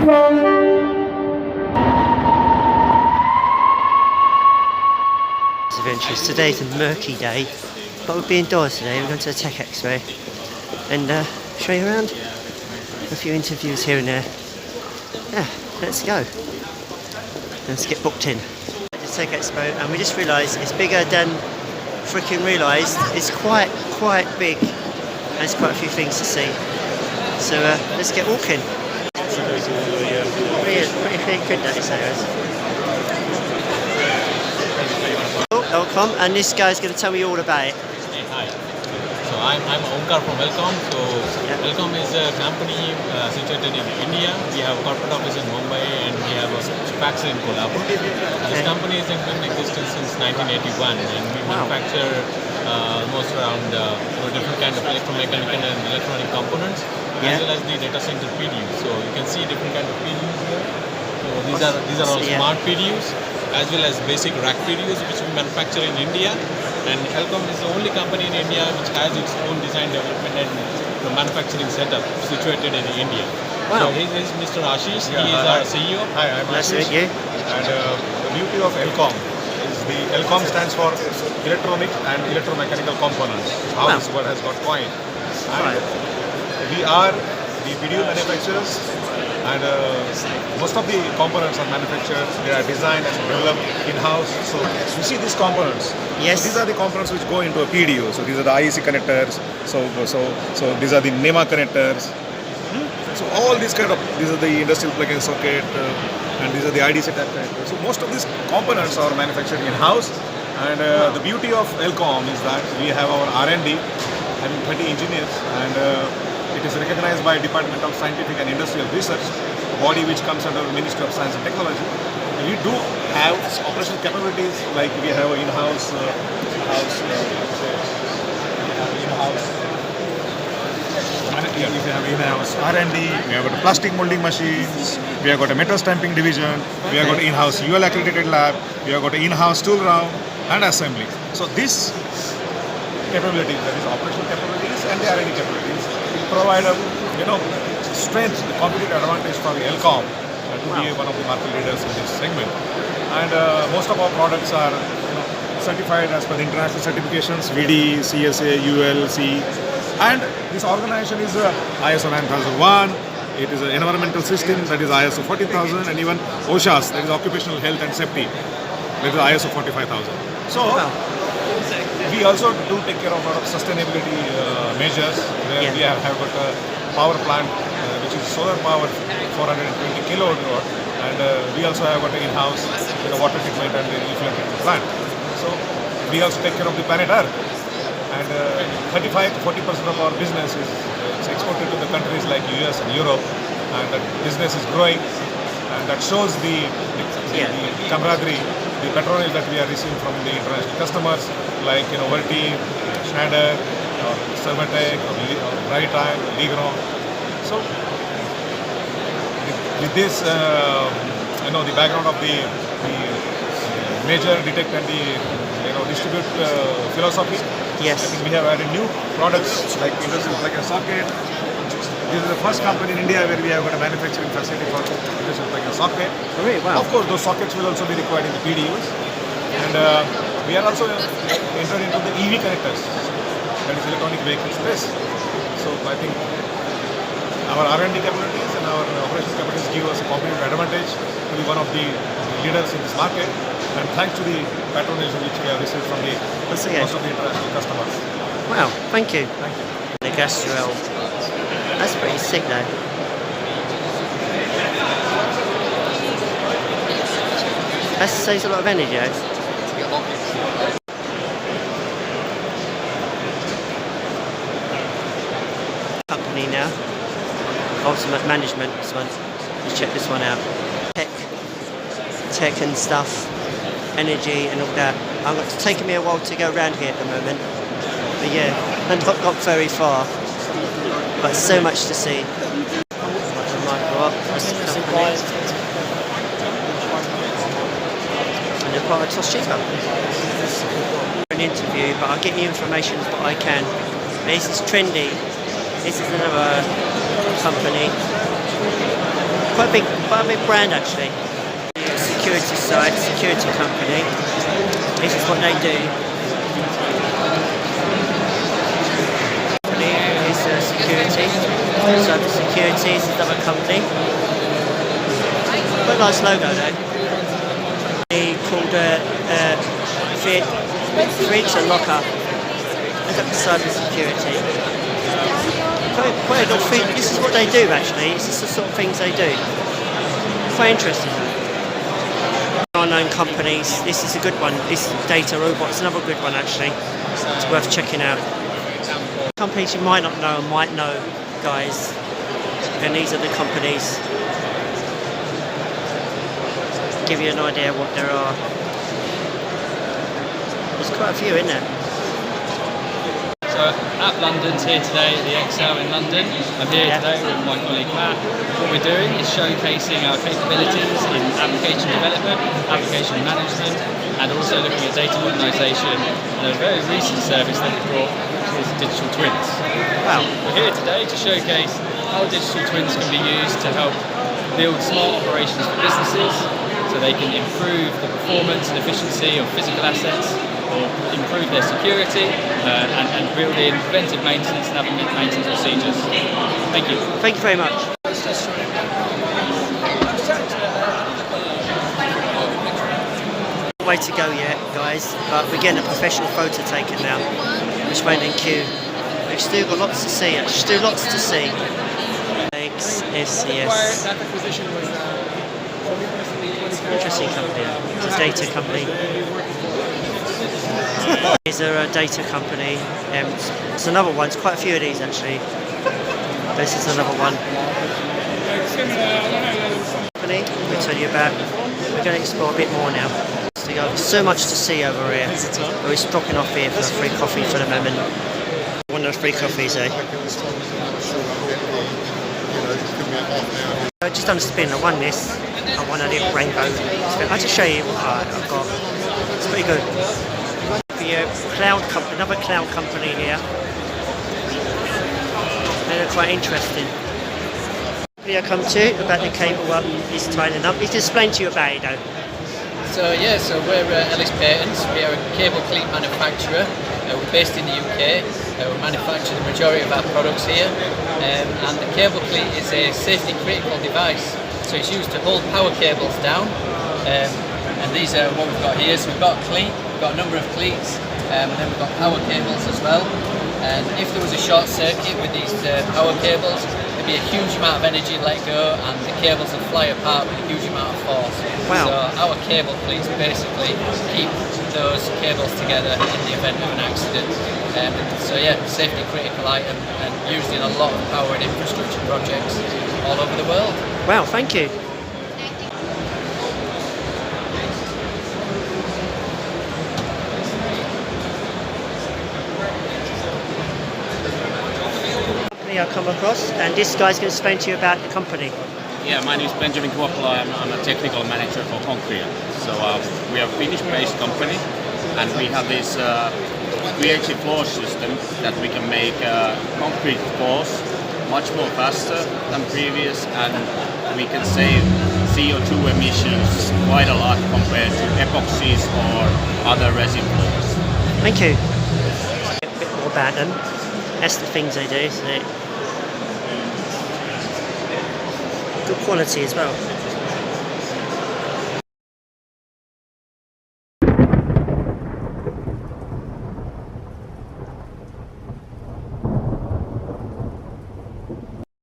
Adventures. Today's a murky day, but we'll be indoors today. We're going to the Tech Expo and show you around. A few interviews here and there. Yeah, let's go. Let's get booked in. The Tech Expo, and we just realised it's bigger than freaking realised. It's quite big. There's quite a few things to see. So let's get walking. Pretty good that is there. Welcome, and this guy's going to tell me all about it. Hey, hi. So I'm Omkar from Welcome. So Welcome is a company situated in India. We have a corporate office in Mumbai and we have a factory in Kolhapur. This company has been in existence since 1981 and we manufacture almost around different kind of electromechanical and electronic components as well as the data center PDUs. So you can see different kind of PDUs here. So these are all smart PDUs as well as basic rack PDUs which we manufacture in India. And Welcome is the only company in India which has its own design development and manufacturing setup situated in India. Wow. So he is Mr. Ashish, he is our CEO. Hi, I'm Ashish. And the beauty of Welcome is the Welcome stands for electronic and electromechanical components. How this word has got coined. And we are the PDU manufacturers and most of the components are manufactured, they are designed and developed in-house. So you see these components. Yes. So these are the components which go into a PDU. So these are the IEC connectors. So these are the NEMA connectors. So all these these are the industrial plug-in socket and these are the IDC type connectors. So most of these components are manufactured in-house. And the beauty of Welcome is that we have our R&D, having 20 engineers, and it is recognized by Department of Scientific and Industrial Research, a body which comes under the Ministry of Science and Technology. And we do have operational capabilities like we have in-house R&D, we have got a plastic molding machines, we have got a metal stamping division, we have got an in-house UL accredited lab, we have got an in-house tool room and assembly. So this capabilities, that is operational capabilities and the R&D capabilities, provide a strength, the competitive advantage for the Welcome to be one of the market leaders in this segment. And most of our products are certified as per the international certifications, VD, CSA, UL, C. And this organization is ISO 9001. It is an environmental system, that is ISO 14000, and even OSHA's, that is occupational health and safety, that is ISO 45000. So we also do take care of a lot of sustainability measures where we have got a power plant which is solar power 420 kilowatt, and we also have got an in-house water treatment and effluent treatment plant. So we also take care of the planet Earth, and 35 to 40% of our business is exported to the countries like US and Europe, and that business is growing, and that shows the camaraderie, the patronage that we are receiving from the international customers like Verti, Schneider, or Servatec, or Brightime, Ligron. So with this, the background of the major, detect and the distribute philosophy. Yes. I think we have added new products like industrial plug-in socket. This is the first company in India where we have got a manufacturing facility for industrial plug-in socket. Oh, really? Wow. Of course, those sockets will also be required in the PDUs. And we are also entered into the EV connectors, that is electronic vehicle space. So I think our R&D capabilities and our operations capabilities give us a competitive advantage to be one of the leaders in this market. And thanks to the patronage which we have received from most of the international customers. Wow, thank you. Thank you. The Gastrel. That's pretty sick though. That saves a lot of energy, Company now. Ultimate Management, this one. Let's check this one out. Tech and stuff. Energy and all that. It's taking me a while to go around here at the moment. But yeah, I've not got very far. But so much to see. And they're part of Toshiba. An interview, but I'll get you information as what I can. This is Trendy. This is another company. Quite a big brand actually. Security side, security company. This is what they do. Company is security. Cyber security is another company. Quite a nice logo though. They called Fridge and Locker. Look at the cyber security. Quite a good thing. This is what they do actually. This is the sort of things they do. Quite interesting. Unknown companies. This is a good one. This Data Robot is another good one actually. It's worth checking out. Companies you might not know and might know, guys. And these are the companies. Give you an idea what there are. There's quite a few in there. So App London's here today at the Excel in London. I'm here today with my colleague Matt. What we're doing is showcasing our capabilities in application development, application management, and also looking at data modernisation and a very recent service that we brought, which is digital twins. Wow. We're here today to showcase how digital twins can be used to help build smart operations for businesses, so they can improve the performance and efficiency of physical assets, or improve their security, and build in preventive maintenance and other maintenance procedures. Thank you. Thank you very much. Way to go yet, guys, but we're getting a professional photo taken now. Just waiting in queue. We've still got lots to see, still lots to see. SCS. Interesting company. It's a data company. Is there a data company? It's another one. It's quite a few of these actually. This is another one. Company we'll tell you about. We're going to explore a bit more now. There's so much to see over here. We're stopping off here for a free coffee for the moment. One of the free coffees, eh? I just done a spin. I won this. I won a little rainbow spin. I'll just show you what I've got. It's pretty good. The cloud company, another cloud company here. They're quite interesting. I come to about the cable up is tightening up. He's explained to you about it though. So we're Ellis Patents. We are a cable cleat manufacturer. We're based in the UK. We manufacture the majority of our products here, and the cable cleat is a safety critical device. So it's used to hold power cables down, and these are what we've got here. So we've got a cleat, we've got a number of cleats, and then we've got power cables as well. And if there was a short circuit with these power cables, there'd be a huge amount of energy let go, and the cables would fly apart with a huge amount of force. Wow. So our cable cleats basically keep those cables together in the event of an accident. So yeah, safety critical item and used in a lot of power and infrastructure projects all over the world. Wow, thank you. I'll come across, and this guy's going to explain to you about the company. Yeah, my name is Benjamin Kuopala. I'm a technical manager for Concrete. So we are a Finnish-based company, and we have this creative floor system that we can make concrete floors much more faster than previous, and we can save CO2 emissions quite a lot compared to epoxies or other resin floors. Thank you. A bit more about them. That's the things they do, isn't it? Good quality as well.